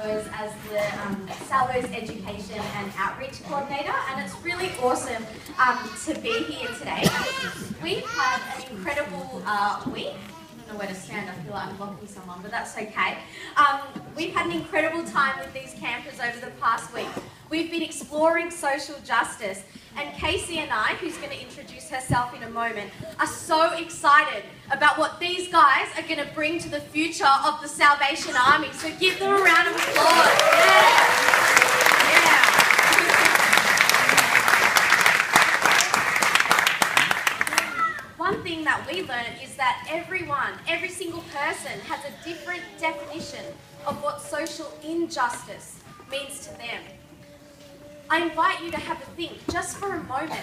Salvos as the Salvos Education and Outreach Coordinator, and it's really awesome to be here today. We've had an incredible week. I don't know where to stand, I feel like I'm blocking someone, but that's okay. We've had an incredible time with these campers over the past week. We've been exploring social justice, and Casey and I, who's going to introduce herself in a moment, are so excited about what these guys are going to bring to the future of the Salvation Army. So give them a round of applause. Yeah. One thing that we learned is that every single person has a different definition of what social injustice means to them. I invite you to have a think, just for a moment,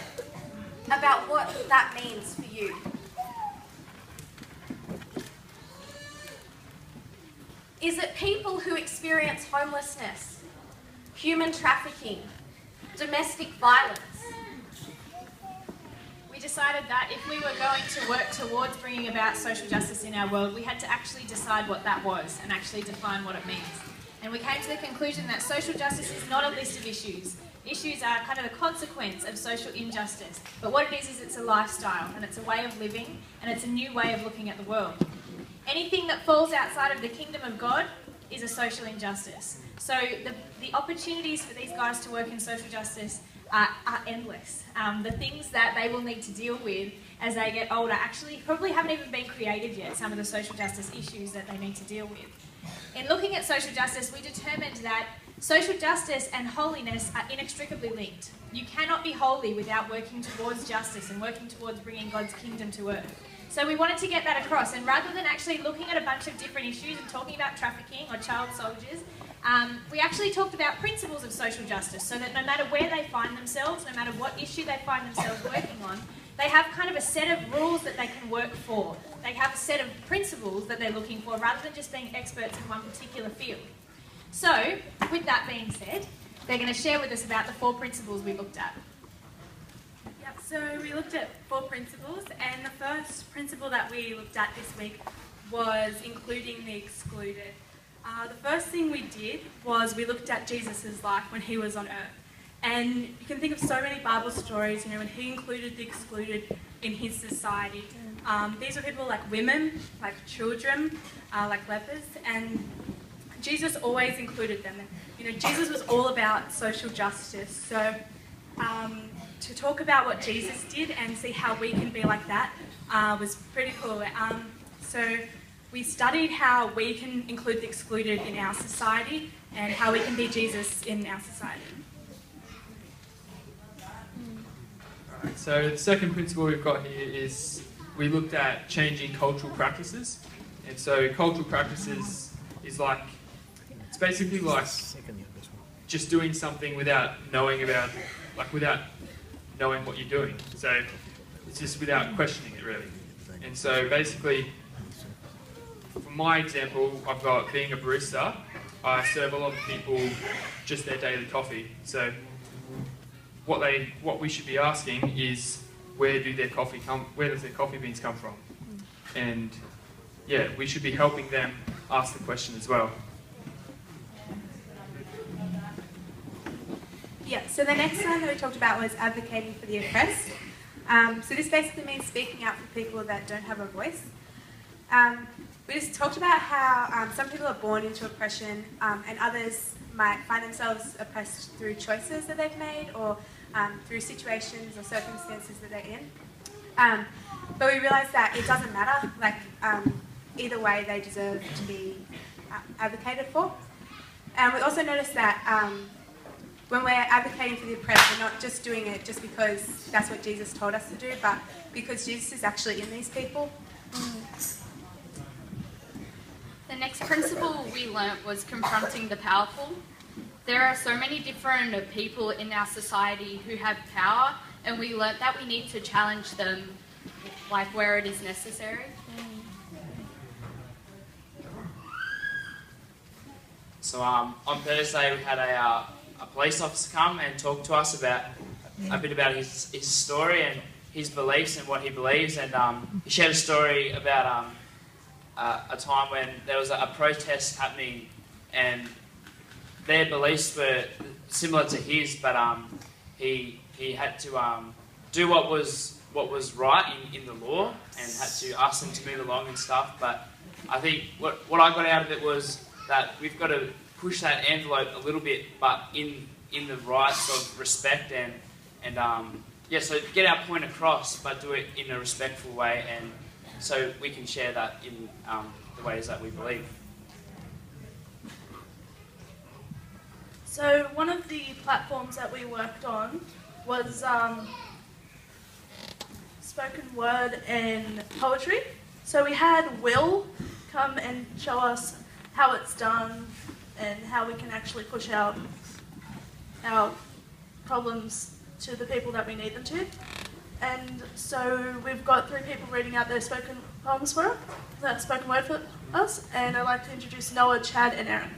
about what that means for you. Is it people who experience homelessness, human trafficking, domestic violence? We decided that if we were going to work towards bringing about social justice in our world, we had to actually decide what that was and actually define what it means. And we came to the conclusion that social justice is not a list of issues. Issues are kind of the consequence of social injustice. But what it is it's a lifestyle, and it's a way of living, and it's a new way of looking at the world. Anything that falls outside of the kingdom of God is a social injustice. So the opportunities for these guys to work in social justice are endless. The things that they will need to deal with as they get older actually probably haven't even been created yet, some of the social justice issues that they need to deal with. In looking at social justice, we determined that social justice and holiness are inextricably linked. You cannot be holy without working towards justice and working towards bringing God's kingdom to earth. So we wanted to get that across, and rather than actually looking at a bunch of different issues and talking about trafficking or child soldiers, we actually talked about principles of social justice, so that no matter where they find themselves, no matter what issue they find themselves working on, they have kind of a set of rules that they can work for. They have a set of principles that they're looking for, rather than just being experts in one particular field. So, with that being said, they're going to share with us about the 4 principles we looked at. Yep, so we looked at 4 principles, and the first principle that we looked at this week was including the excluded. The first thing we did was we looked at Jesus' life when he was on earth. And you can think of so many Bible stories, when he included the excluded in his society. These were people like women, like children, like lepers, and Jesus always included them. And, Jesus was all about social justice. So to talk about what Jesus did and see how we can be like that was pretty cool. So we studied how we can include the excluded in our society and how we can be Jesus in our society. Alright, so the second principle we've got here is we looked at changing cultural practices. And so cultural practices is like, it's basically like just doing something without knowing about, without knowing what you're doing. So it's just without questioning it really. And so basically, for my example, I've got being a barista. I serve a lot of people just their daily coffee. So what we should be asking is where does their coffee beans come from? And yeah, we should be helping them ask the question as well. Yeah, so the next one that we talked about was advocating for the oppressed. So this basically means speaking out for people that don't have a voice. We just talked about how some people are born into oppression and others might find themselves oppressed through choices that they've made or through situations or circumstances that they're in. But we realised that it doesn't matter, either way they deserve to be advocated for. And we also noticed that when we're advocating for the oppressed, we're not just doing it just because that's what Jesus told us to do, but because Jesus is actually in these people. The next principle we learnt was confronting the powerful. There are so many different people in our society who have power, and we learnt that we need to challenge them where it is necessary. So on Thursday we had a police officer come and talk to us about a bit about his story and his beliefs and what he believes, and he shared a story about a time when there was a protest happening, and their beliefs were similar to his, but he had to do what was right in the law, and had to ask them to move along and stuff. But I think what I got out of it was that we've got to push that envelope a little bit, but in the right sort of respect and so get our point across, but do it in a respectful way, and so we can share that in the ways that we believe. So one of the platforms that we worked on was spoken word and poetry. So we had Will come and show us how it's done and how we can actually push out our problems to the people that we need them to. And so we've got 3 people reading out their spoken poems for us, spoken word for us, and I'd like to introduce Noah, Chad, and Aaron.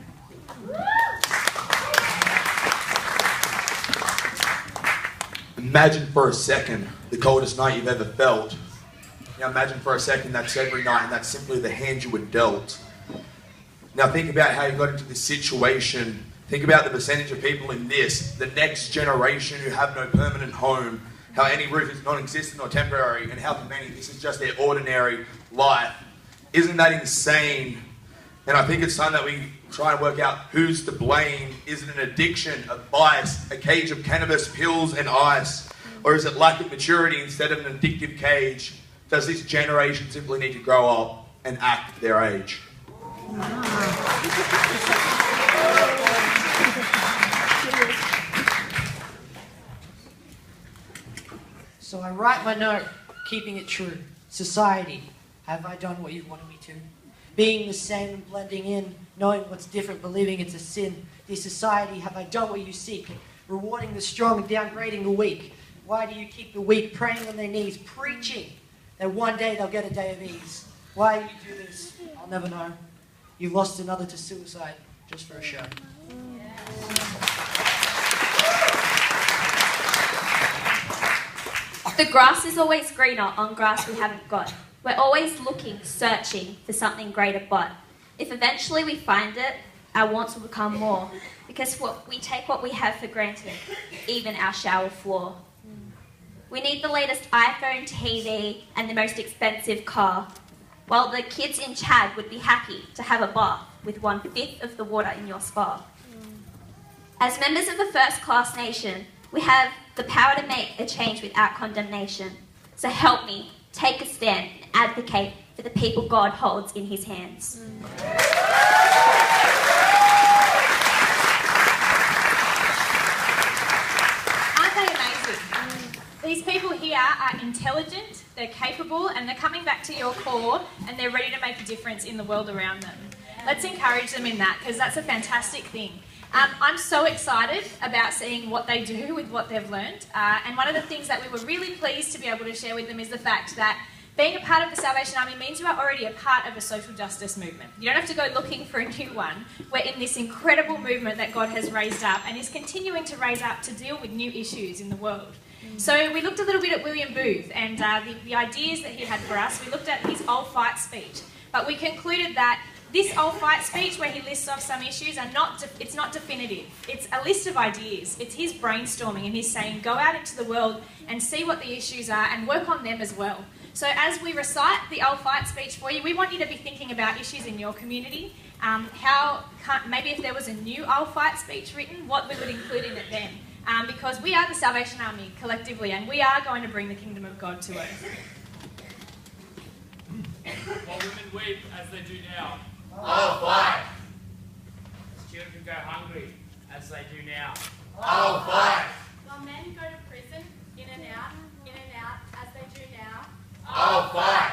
Imagine for a second the coldest night you've ever felt. Now imagine for a second that's every night, and that's simply the hand you were dealt. Now think about how you got into this situation. Think about the percentage of people in this, the next generation who have no permanent home, how any roof is non-existent or temporary, and how for many this is just their ordinary life. Isn't that insane? And I think it's time that we try and work out who's to blame. Is it an addiction, a vice, a cage of cannabis, pills and ice? Or is it lack of maturity instead of an addictive cage? Does this generation simply need to grow up and act their age? So I write my note, keeping it true. Society, have I done what you wanted me to? Being the same and blending in, knowing what's different, believing it's a sin. Dear society, have I done what you seek? Rewarding the strong and downgrading the weak. Why do you keep the weak praying on their knees, preaching that one day they'll get a day of ease? Why do you do this? I'll never know. You've lost another to suicide, just for a show. The grass is always greener on grass we haven't got. We're always looking, searching for something greater, but if eventually we find it, our wants will become more, because we take what we have for granted, even our shower floor. We need the latest iPhone, TV, and the most expensive car, while the kids in Chad would be happy to have a bath with 1/5 of the water in your spa. As members of a first-class nation, we have the power to make a change without condemnation. So help me take a stand and advocate for the people God holds in his hands. Aren't they amazing? These people here are intelligent, they're capable, and they're coming back to your core, and they're ready to make a difference in the world around them. Let's encourage them in that, because that's a fantastic thing. I'm so excited about seeing what they do with what they've learned, and one of the things that we were really pleased to be able to share with them is the fact that being a part of the Salvation Army means you are already a part of a social justice movement. You don't have to go looking for a new one. We're in this incredible movement that God has raised up and is continuing to raise up to deal with new issues in the world. So we looked a little bit at William Booth and the ideas that he had for us. We looked at his Old Fight speech, but we concluded that this Old Fight speech, where he lists off some issues, it's not definitive. It's a list of ideas. It's his brainstorming, and he's saying, go out into the world and see what the issues are and work on them as well. So as we recite the Old Fight speech for you, we want you to be thinking about issues in your community. Maybe if there was a new Old Fight speech written, what we would include in it then. Because we are the Salvation Army collectively, and we are going to bring the kingdom of God to earth. While women weep as they do now. I'll fight. As children go hungry as they do now. I'll fight. While men go to prison, in and out, as they do now. I'll fight.